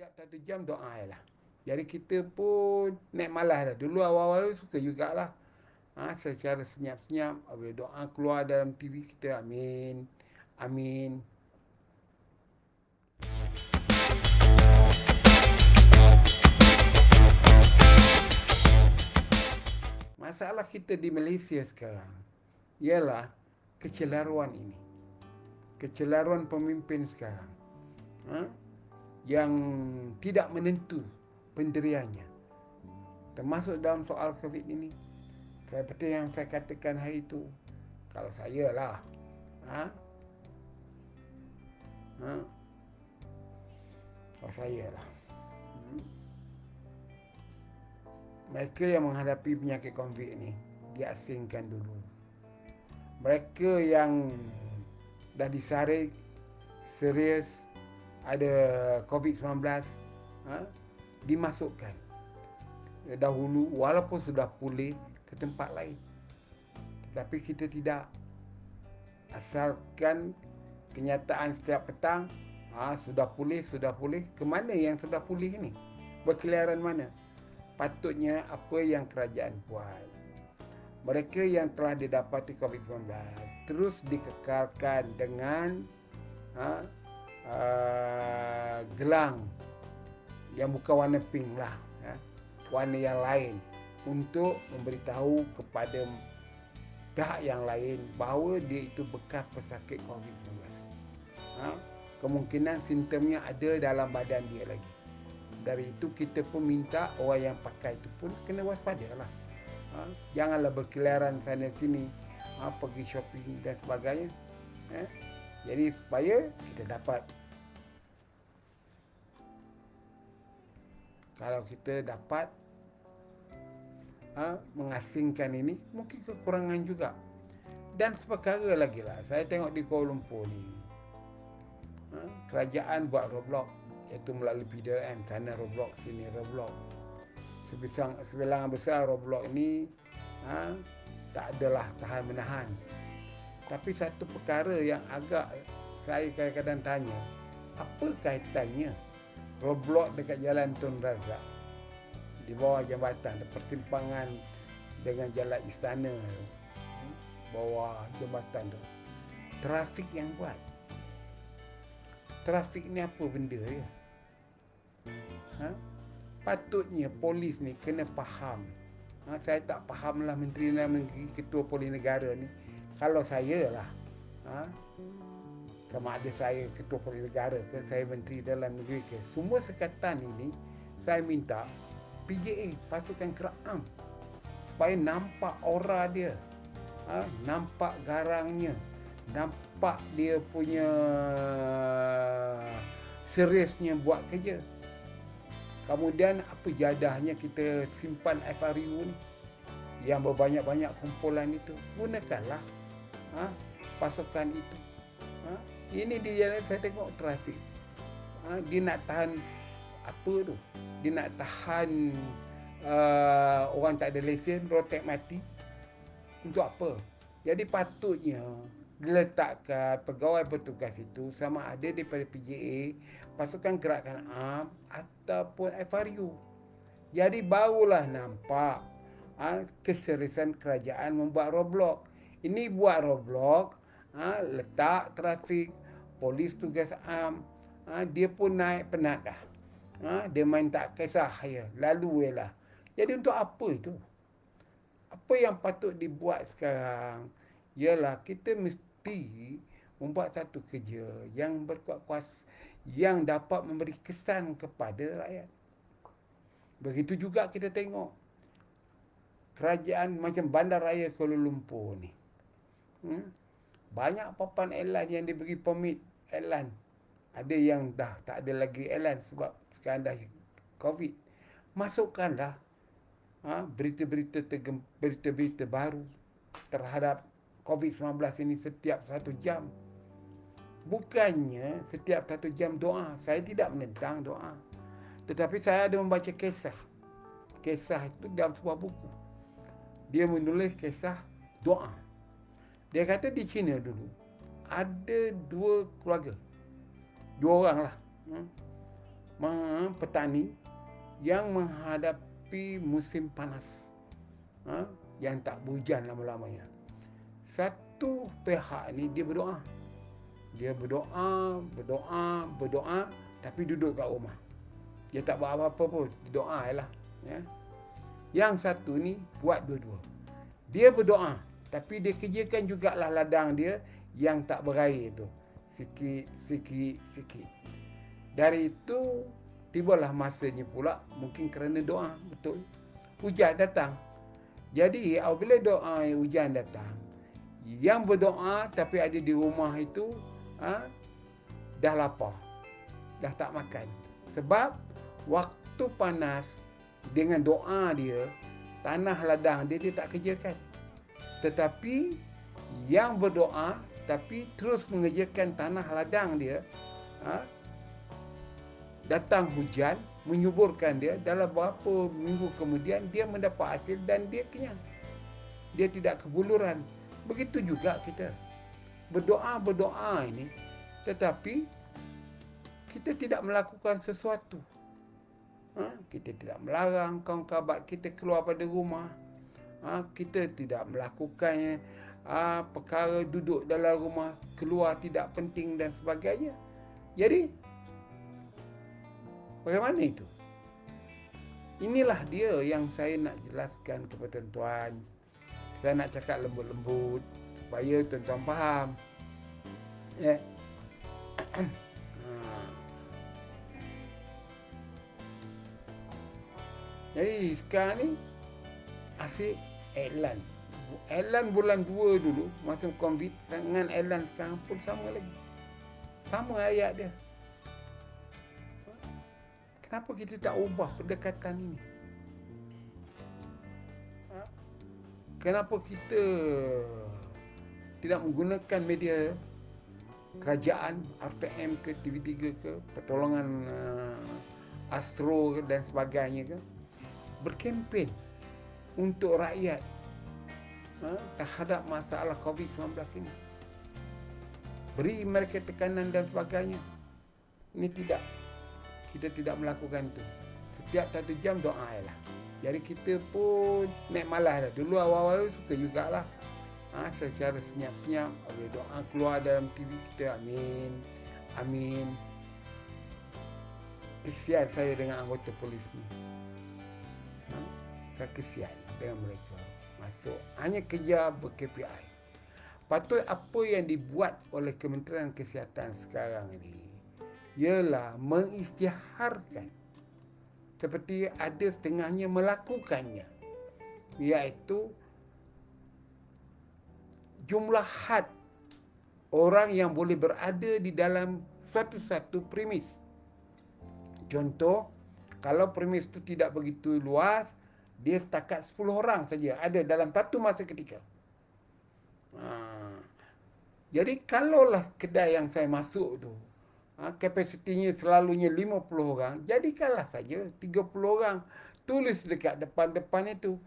Setiap 1 jam doa lah. Jadi kita pun naik malas dah. Dulu awal-awal suka jugalah. Secara senyap-senyap bila doa keluar dalam TV kita amin. Amin. Masalah kita di Malaysia sekarang ialah kecelaruan ini. Kecelaruan pemimpin sekarang. Ha? Yang tidak menentu pendiriannya. Termasuk dalam soal COVID ini. Seperti yang saya katakan hari itu. Kalau saya lah. Ha? Ha? Kalau saya lah. Mereka yang menghadapi penyakit COVID ini diasingkan dulu. Mereka yang dah disarik serius ada COVID-19 dimasukkan dahulu walaupun sudah pulih ke tempat lain. Tetapi kita tidak. Asalkan kenyataan setiap petang sudah pulih. Ke mana yang sudah pulih ini? Berkeliaran mana? Patutnya apa yang kerajaan buat. Mereka yang telah didapati COVID-19 terus dikekalkan dengan gelang yang bukan warna pink lah, warna yang lain untuk memberitahu kepada pihak yang lain bahawa dia itu bekas pesakit COVID-19. Kemungkinan simptomnya ada dalam badan dia lagi. Dari itu kita pun minta orang yang pakai itu pun kena waspada lah. Janganlah berkeliaran sana sini, pergi shopping dan sebagainya. Jadi supaya kita dapat, kalau kita dapat mengasingkan ini, mungkin kekurangan juga. Dan seperkara lagi lah, saya tengok di Kuala Lumpur ni, kerajaan buat roadblock, iaitu melalui PDRM, sana roadblock, sini roadblock. Sebilangan besar roadblock ini tak adalah tahan menahan. Tapi satu perkara yang agak saya kadang-kadang tanya, apa kaitannya roadblock dekat Jalan Tun Razak, di bawah jambatan, persimpangan dengan Jalan Istana, bawah jambatan tu, trafik yang buat. Trafik ni apa benda ya? Patutnya polis ni kena faham. Saya tak faham lah Menteri Dalam Negeri, Ketua Polis Negara ni. Kalau saya lah, sama ada saya Ketua Polis Negara ke, saya Menteri Dalam Negeri ke, semua sekatan ini saya minta PJA, pasukan Kerak-Am, supaya nampak aura dia, nampak garangnya, nampak dia punya seriusnya buat kerja. Kemudian apa jadahnya kita simpan FRU ni yang berbanyak-banyak kumpulan itu, gunakanlah pasukan itu. Ini di jalan saya tengok trafik, dia nak tahan apa tu, dia nak tahan orang tak ada lesen, rotek mati. Untuk apa? Jadi patutnya diletakkan pegawai petugas itu sama ada daripada PJA, pasukan gerakan AM ataupun FRU. Jadi barulah nampak keseriusan kerajaan membuat roadblock. Ini buat roadblock, letak trafik, polis tugas AM, dia pun naik penat dah. Dia main tak kisah ya, lalu lah. Jadi untuk apa itu? Apa yang patut dibuat sekarang ialah kita mesti membuat satu kerja yang berkuat kuasa, yang dapat memberi kesan kepada rakyat. Begitu juga kita tengok kerajaan macam Bandaraya Kuala Lumpur ni, banyak papan iklan yang diberi permit iklan. Ada yang dah tak ada lagi iklan sebab sekarang dah COVID. Masukkanlah berita-berita baru terhadap COVID-19 ini setiap 1 jam. Bukannya setiap 1 jam doa. Saya tidak menentang doa. Tetapi saya ada membaca kisah. Kisah itu dalam sebuah buku. Dia menulis kisah doa. Dia kata di China dulu ada 2 keluarga. 2 orang lah. petani yang menghadapi musim panas, yang tak berhujan lama-lamanya. Satu pihak ni dia berdoa. Dia berdoa, tapi duduk kat rumah. Dia tak buat apa-apa pun, dia doa je lah. Ya. Yang satu ni buat dua-dua. Dia berdoa, tapi dia kerjakan jugalah ladang dia yang tak berair tu. Sikit. Dari itu, tibalah masanya pula, mungkin kerana doa, betul. Hujan datang. Jadi, apabila doa hujan datang, yang berdoa tapi ada di rumah itu, dah lapar. Dah tak makan. Sebab, waktu panas, dengan doa dia, tanah ladang dia tak kerjakan. Tetapi yang berdoa tapi terus mengerjakan tanah ladang dia, datang hujan menyuburkan dia, dalam beberapa minggu kemudian dia mendapat hasil dan dia kenyang. Dia tidak kebuluran. Begitu juga kita. Berdoa ini, tetapi kita tidak melakukan sesuatu. Kita tidak melarang kawan kerabat kita keluar pada rumah. Kita tidak melakukan perkara duduk dalam rumah, keluar tidak penting dan sebagainya. Jadi, bagaimana itu? Inilah dia yang saya nak jelaskan kepada tuan. Saya nak cakap lembut-lembut supaya tuan-tuan faham. Ya. Jadi sekarang ni asyik Elan. Elan bulan 2 dulu masa COVID dengan Elan sekarang pun sama lagi. Sama ayat dia. Kenapa kita tak ubah pendekatan ini? Kenapa kita tidak menggunakan media kerajaan, RTM ke, TV3 ke, pertolongan Astro ke dan sebagainya ke, berkempen untuk rakyat terhadap masalah COVID-19 ini. Beri mereka tekanan dan sebagainya. Ini tidak. Kita tidak melakukan itu. Setiap 1 jam doa lah. Jadi kita pun naik malas dah. Dulu awal-awal suka jugalah. Secara senyap-senyap. Ada doa keluar dalam TV kita. Amin. Kesian saya dengan anggota polis ni. Saya kesian dengan mereka. Masuk hanya kerja ber-KPI. Patut apa yang dibuat oleh Kementerian Kesihatan sekarang ini ialah mengisytiharkan, seperti ada setengahnya melakukannya, iaitu jumlah had orang yang boleh berada di dalam satu-satu premis. Contoh, kalau premis itu tidak begitu luas, dia setakat 10 orang saja ada dalam satu masa ketika. Jadi kalaulah kedai yang saya masuk tu, kapasitinya selalunya 50 orang, jadikanlah saja 30 orang. Tulis dekat depan-depan itu,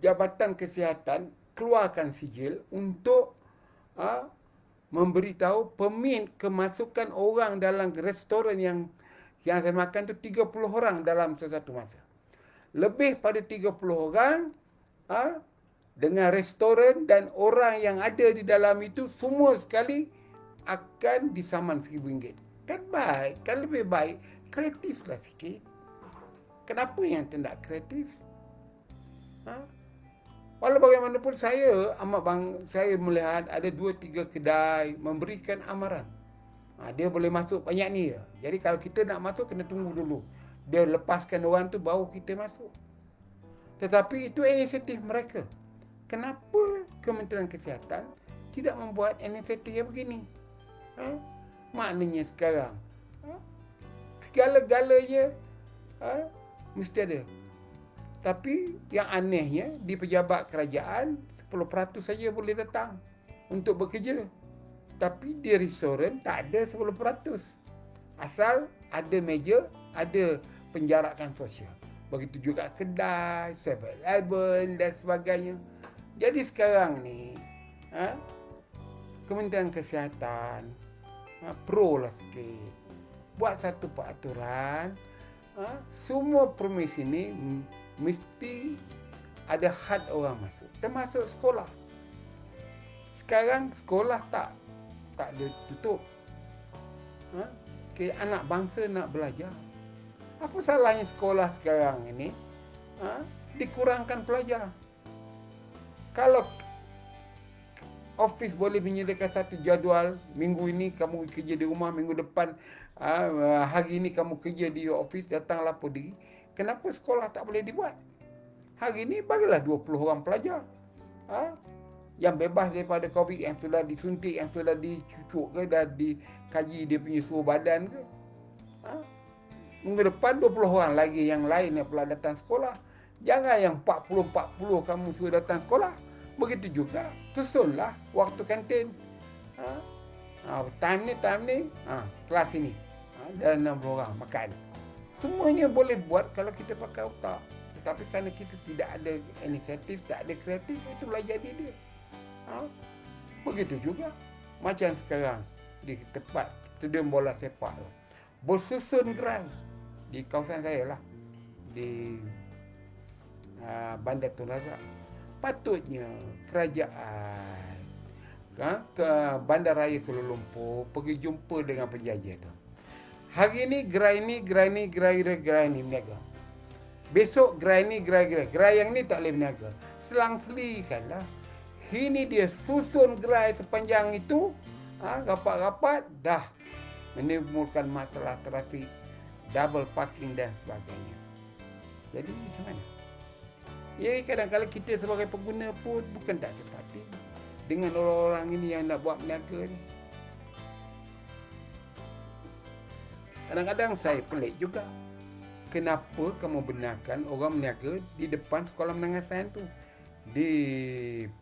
Jabatan Kesihatan keluarkan sijil untuk memberitahu permit kemasukan orang dalam restoran yang saya makan tu 30 orang dalam satu masa. Lebih pada 30 orang dengan restoran dan orang yang ada di dalam itu semua sekali akan disaman RM1,000. Kan baik, kan lebih baik. Kreatiflah sikit. Kenapa yang tidak kreatif? Walau bagaimanapun saya saya melihat ada 2-3 kedai memberikan amaran. Dia boleh masuk banyak ni ya. Jadi kalau kita nak masuk kena tunggu dulu. Dia lepaskan orang tu baru kita masuk. Tetapi itu inisiatif mereka. Kenapa Kementerian Kesihatan tidak membuat inisiatif yang begini? Maknanya sekarang segala-galanya mesti ada. Tapi yang anehnya di pejabat kerajaan 10% saja boleh datang untuk bekerja. Tapi di restoran tak ada 10%. Asal ada meja, ada penjarakan sosial. Begitu juga kedai, 7-Eleven dan sebagainya. Jadi sekarang ni Kementerian Kesihatan pro lah sikit. buat satu peraturan, semua premis ini mesti ada had orang masuk, termasuk sekolah. Sekarang sekolah tak ada tutup. Anak bangsa nak belajar. Apa salahnya sekolah sekarang ini dikurangkan pelajar? Kalau office boleh menyediakan satu jadual, minggu ini kamu kerja di rumah, minggu depan hari ini kamu kerja di office, datanglah pergi. Kenapa sekolah tak boleh dibuat? Hari ini bagilah 20 orang pelajar yang bebas daripada COVID, yang sudah disuntik, yang sudah dicucuk ke, dah dikaji dia punya suhu badan ke. Minggu depan 20 orang lagi yang lain yang pula datang sekolah. Jangan yang 40-40 kamu suruh datang sekolah. Begitu juga, susunlah waktu kantin. Time ni, kelas ini. Dan 60 orang makan. Semuanya boleh buat kalau kita pakai otak. Tetapi kerana kita tidak ada inisiatif, tak ada kreatif, itulah jadi dia. Begitu juga macam sekarang di tempat stadium bola sepak tu, bersusun gerai di kawasan saya lah, di Bandar Tun Razak. Patutnya kerajaan ke Bandaraya Kuala Lumpur pergi jumpa dengan penjajah tu. Hari ni gerai ni berniaga. Besok gerai yang ni tak boleh berniaga. Selang-selikanlah. Ini dia susun gerai sepanjang itu, rapat-rapat dah menimbulkan masalah trafik, double parking dan sebagainya. Jadi macam mana? Ya, kadang-kadang kita sebagai pengguna pun bukan tak sepati dengan orang-orang ini yang nak buat berniaga ni. Kadang-kadang saya pelik juga. Kenapa kamu benarkan orang berniaga di depan sekolah menengah sains tu? Di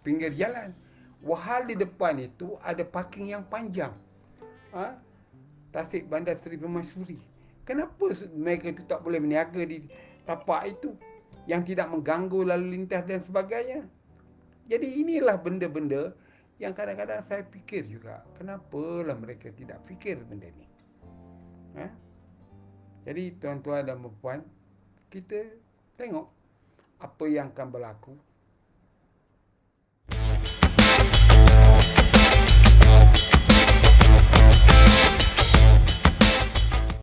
pinggir jalan. Wahal di depan itu ada parking yang panjang. Tasik Bandar Seri Permaisuri. Kenapa mereka itu tak boleh berniaga di tapak itu yang tidak mengganggu lalu lintas dan sebagainya? Jadi inilah benda-benda yang kadang-kadang saya fikir juga. Kenapalah mereka tidak fikir benda ni? Jadi tuan-tuan dan puan, kita tengok apa yang akan berlaku